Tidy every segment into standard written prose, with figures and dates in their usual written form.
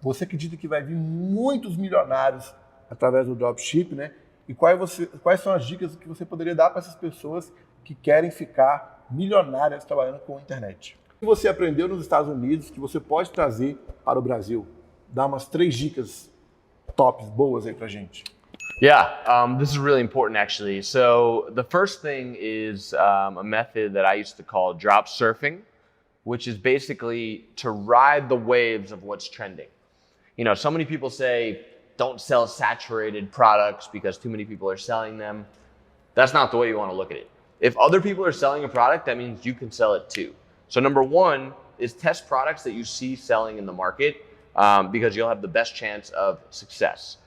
Você acredita que vai vir muitos milionários através do dropshipping, né? E quais são as dicas que você poderia dar para essas pessoas que querem ficar milionárias trabalhando com a internet? O que você aprendeu nos Estados Unidos que você pode trazer para o Brasil? Dá umas 3 dicas tops, boas aí pra gente. Yeah, this is really important actually. So the first thing is a method that I used to call drop surfing, which is basically to ride the waves of what's trending. You know, so many people say, don't sell saturated products because too many people are selling them. That's not the way you want to look at it. If other people are selling a product, that means you can sell it too. So number one is test products that you see selling in the market because you'll have the best chance of success.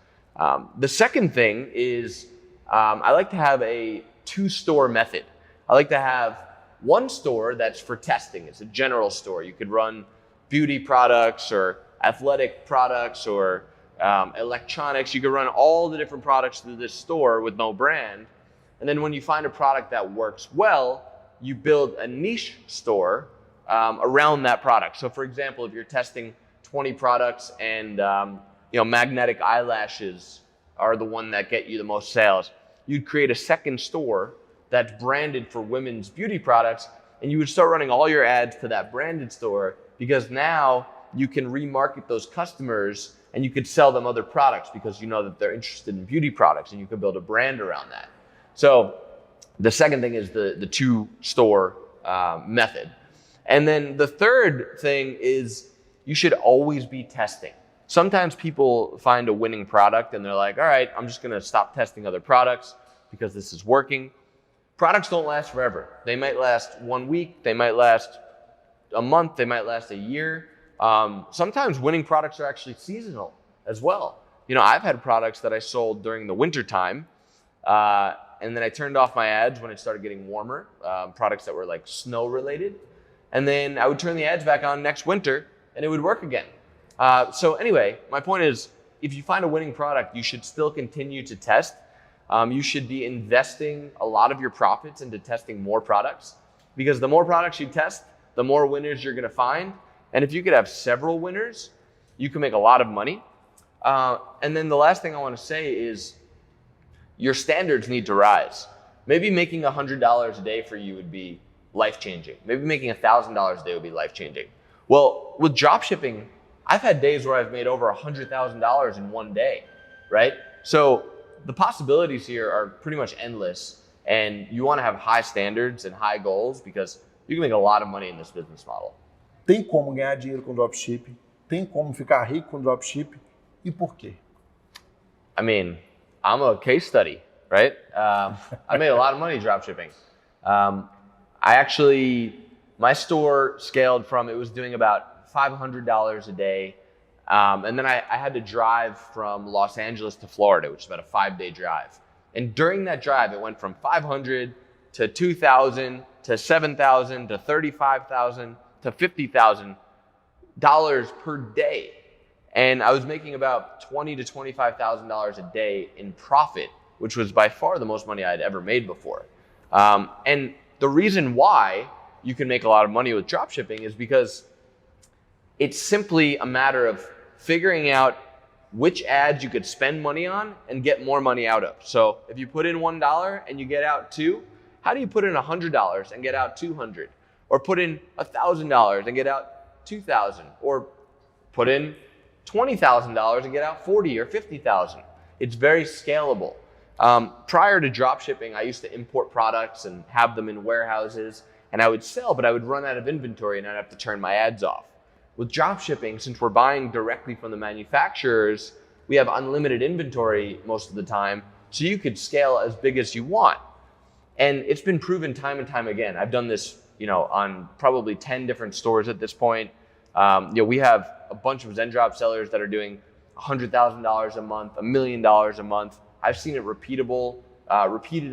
The second thing is I like to have a 2-store method. I like to have one store that's for testing. It's a general store. You could run beauty products or athletic products or electronics. You could run all the different products through this store with no brand. And then when you find a product that works well, you build a niche store around that product. So for example, if you're testing 20 products and magnetic eyelashes are the one that get you the most sales, you'd create a second store that's branded for women's beauty products, and you would start running all your ads to that branded store because now you can remarket those customers and you could sell them other products because you know that they're interested in beauty products and you can build a brand around that. So the second thing is the 2-store method. And then the third thing is you should always be testing. Sometimes people find a winning product and they're like, all right, I'm just gonna stop testing other products because this is working. Products don't last forever. They might last 1 week, they might last a month, they might last a year. Sometimes winning products are actually seasonal as well. You know, I've had products that I sold during the winter time, and then I turned off my ads when it started getting warmer, products that were like snow related. And then I would turn the ads back on next winter and it would work again. So anyway, my point is, if you find a winning product, you should still continue to test. You should be investing a lot of your profits into testing more products because the more products you test, the more winners you're gonna find. And if you could have several winners, you can make a lot of money. And then the last thing I wanna say is your standards need to rise. Maybe making $100 a day for you would be life-changing. Maybe making $1,000 a day would be life-changing. Well, with dropshipping, I've had days where I've made over $100,000 in one day, right? So the possibilities here are pretty much endless, and you wanna have high standards and high goals because you can make a lot of money in this business model. Tem como ganhar dinheiro com dropshipping? Tem como ficar rico com dropshipping? E por quê? I mean, I'm a case study, right? I made a lot of money dropshipping. My store scaled from, it was doing about $500 a day. And then I had to drive from Los Angeles to Florida, which is about a 5-day drive. And during that drive, it went from 500 to 2,000 to 7,000 to 35,000 to $50,000 per day. And I was making about $20,000 to $25,000 a day in profit, which was by far the most money I'd ever made before. And the reason why you can make a lot of money with dropshipping is because it's simply a matter of figuring out which ads you could spend money on and get more money out of. So if you put in $1 and you get out $2, how do you put in $100 and get out $200? Or put in $1,000 and get out $2,000? Or put in $20,000 and get out $40,000 or $50,000? It's very scalable. Prior to dropshipping, I used to import products and have them in warehouses, and I would sell, but I would run out of inventory and I'd have to turn my ads off. With dropshipping, since we're buying directly from the manufacturers, we have unlimited inventory most of the time, so you could scale as big as you want. And it's been proven time and time again. I've done this, on probably 10 different stores at this point. We have a bunch of ZenDrop sellers that are doing $100,000 a month, $1 million a month. I've seen it repeated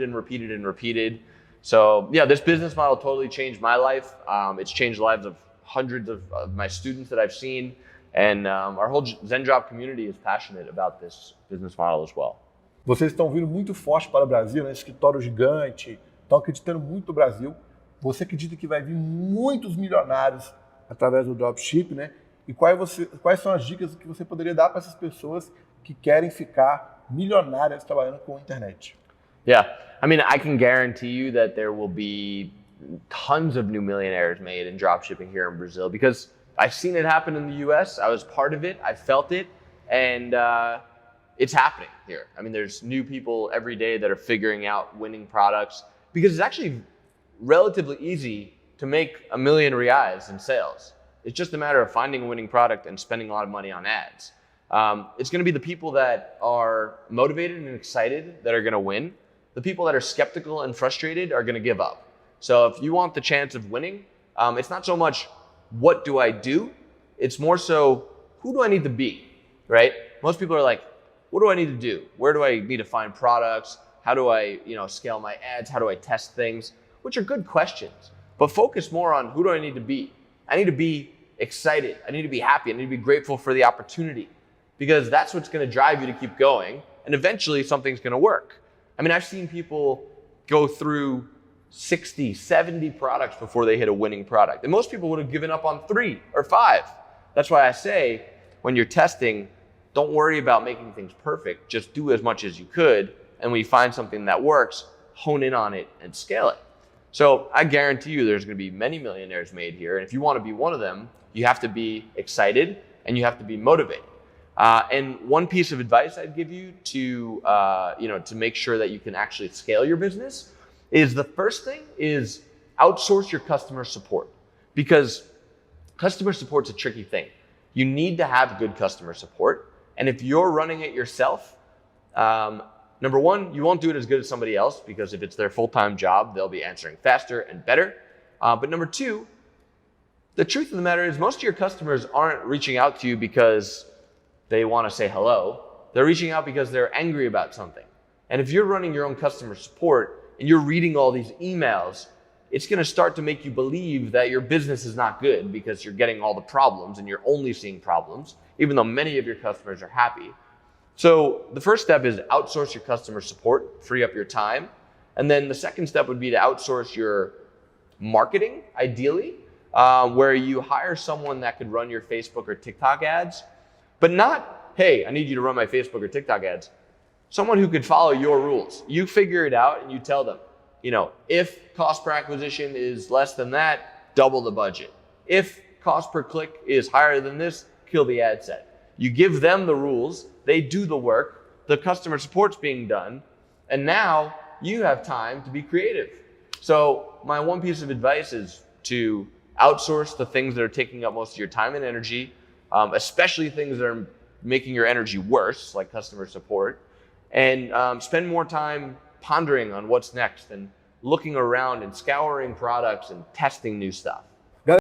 and repeated. So yeah, this business model totally changed my life. It's changed the lives of hundreds of my students that I've seen. And our whole ZenDrop community is passionate about this business model as well. Vocês estão vindo muito forte para o Brasil, né? Escritório gigante, estão acreditando muito no Brasil. Você acredita que vai vir muitos milionários através do dropshipping, né? E quais são as dicas que você poderia dar para essas pessoas que querem ficar milionárias trabalhando com a internet? Yeah, I mean, I can guarantee you that there will be tons of new millionaires made in dropshipping here in Brazil because I've seen it happen in the US. I was part of it. I felt it. And it's happening here. I mean, there's new people every day that are figuring out winning products because it's actually relatively easy to make $1 million reais in sales. It's just a matter of finding a winning product and spending a lot of money on ads. It's going to be the people that are motivated and excited that are going to win. The people that are skeptical and frustrated are going to give up. So if you want the chance of winning, it's not so much what do I do? It's more so who do I need to be, right? Most people are like, what do I need to do? Where do I need to find products? How do I, scale my ads? How do I test things? Which are good questions, but focus more on who do I need to be? I need to be excited. I need to be happy. I need to be grateful for the opportunity because that's what's going to drive you to keep going. And eventually something's going to work. I mean, I've seen people go through 60, 70 products before they hit a winning product. And most people would have given up on 3 or 5. That's why I say when you're testing, don't worry about making things perfect. Just do as much as you could. And when you find something that works, hone in on it and scale it. So I guarantee you there's going to be many millionaires made here. And if you want to be one of them, you have to be excited and you have to be motivated. And one piece of advice I'd give you to make sure that you can actually scale your business is the first thing is outsource your customer support because customer support's a tricky thing. You need to have good customer support. And if you're running it yourself, number one, you won't do it as good as somebody else because if it's their full-time job, they'll be answering faster and better. But number two, the truth of the matter is most of your customers aren't reaching out to you because they want to say hello. They're reaching out because they're angry about something. And if you're running your own customer support and you're reading all these emails, it's going to start to make you believe that your business is not good because you're getting all the problems and you're only seeing problems, even though many of your customers are happy. So the first step is outsource your customer support, free up your time. And then the second step would be to outsource your marketing, ideally, where you hire someone that could run your Facebook or TikTok ads, but not, hey, I need you to run my Facebook or TikTok ads. Someone who could follow your rules. You figure it out and you tell them, if cost per acquisition is less than that, double the budget. If cost per click is higher than this, kill the ad set. You give them the rules, they do the work, the customer support's being done, and now you have time to be creative. So my one piece of advice is to outsource the things that are taking up most of your time and energy, especially things that are making your energy worse, like customer support, and spend more time pondering on what's next and looking around and scouring products and testing new stuff.